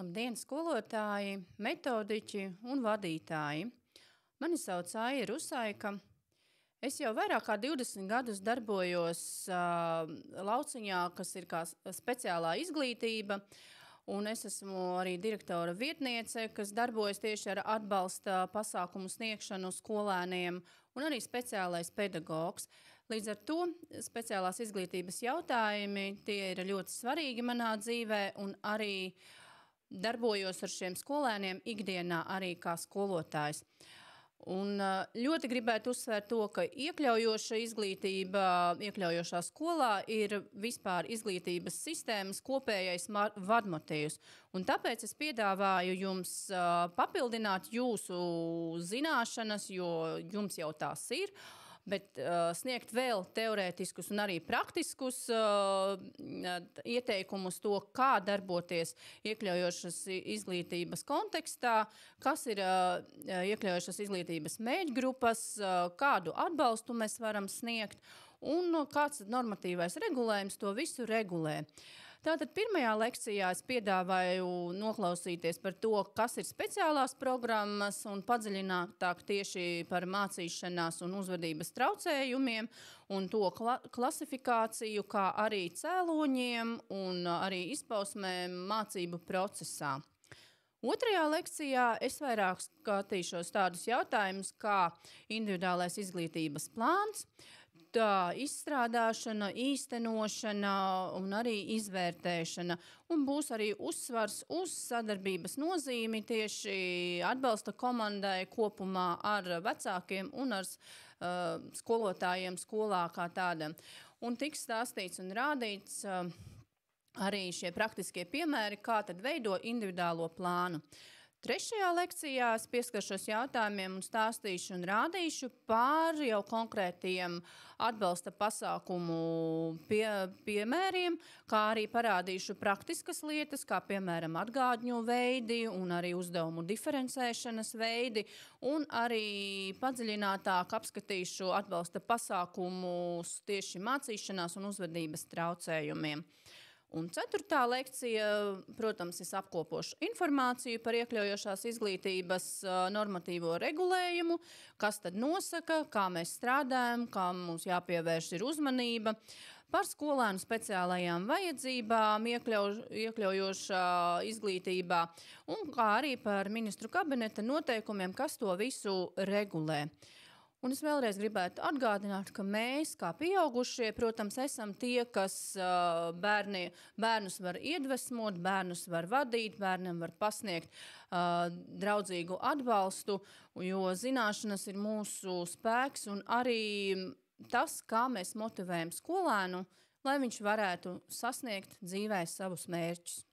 Labdien, skolotāji, metodiķi un vadītāji! Mani sauc Aija Rusaika. Es jau vairāk kā 20 gadus darbojos lauciņā, kas ir kā speciālā izglītība, un es esmu arī direktora vietniece, kas darbojas tieši ar atbalsta pasākumu sniegšanu skolēniem, un arī speciālais pedagogs. Līdz ar to speciālās izglītības jautājumi tie ir ļoti svarīgi manā dzīvē, un arī darbojos ar šiem skolēniem ikdienā arī kā skolotājs. Un ļoti gribētu uzsvērt to, ka iekļaujoša izglītība, iekļaujošā skolā ir vispār izglītības sistēmas kopējais vadmotīvs. Un tāpēc es piedāvāju jums papildināt jūsu zināšanas, jo jums jau tās ir, bet sniegt vēl teorētiskus un arī praktiskus ieteikumus to, kā darboties iekļaujošas izglītības kontekstā, kas ir iekļaujošas izglītības mērķgrupas, kādu atbalstu mēs varam sniegt un kāds normatīvais regulējums to visu regulē. Tātad pirmajā lekcijā es piedāvāju noklausīties par to, kas ir speciālās programmas un padziļinātāk tieši par mācīšanās un uzvedības traucējumiem un to klasifikāciju, kā arī cēloņiem un arī izpausmēm mācību procesā. Otrajā lekcijā es vairāk skatīšos tādus jautājumus kā individuālais izglītības plāns, tā izstrādāšana, īstenošana un arī izvērtēšana. Un būs arī uzsvars uz sadarbības nozīmi tieši atbalsta komandai kopumā ar vecākiem un ar skolotājiem skolā kā tādam. Un tiks stāstīts un rādīts arī šie praktiskie piemēri, kā tad veido individuālo plānu. Trešajā lekcijā es pieskaršos jautājumiem un stāstīšu un rādīšu par jau konkrētiem atbalsta pasākumu piemēriem, kā arī parādīšu praktiskas lietas, kā piemēram atgādņu veidi un arī uzdevumu diferencēšanas veidi, un arī padziļinātāk apskatīšu atbalsta pasākumus tieši mācīšanās un uzvedības traucējumiem. Un ceturtā lekcija, protams, es apkopošu informāciju par iekļaujošās izglītības normatīvo regulējumu, kas tad nosaka, kā mēs strādājam, kā mums jāpievērš ir uzmanība, par skolēnu speciālajām vajadzībām iekļaujošā izglītībā, un kā arī par ministru kabineta noteikumiem, kas to visu regulē. Un es vēlreiz gribētu atgādināt, ka mēs, kā pieaugušie, protams, esam tie, kas bērnus var iedvesmot, bērnus var vadīt, bērnam var pasniegt draudzīgu atbalstu, jo zināšanas ir mūsu spēks un arī tas, kā mēs motivējam skolēnu, lai viņš varētu sasniegt dzīvē savus mērķus.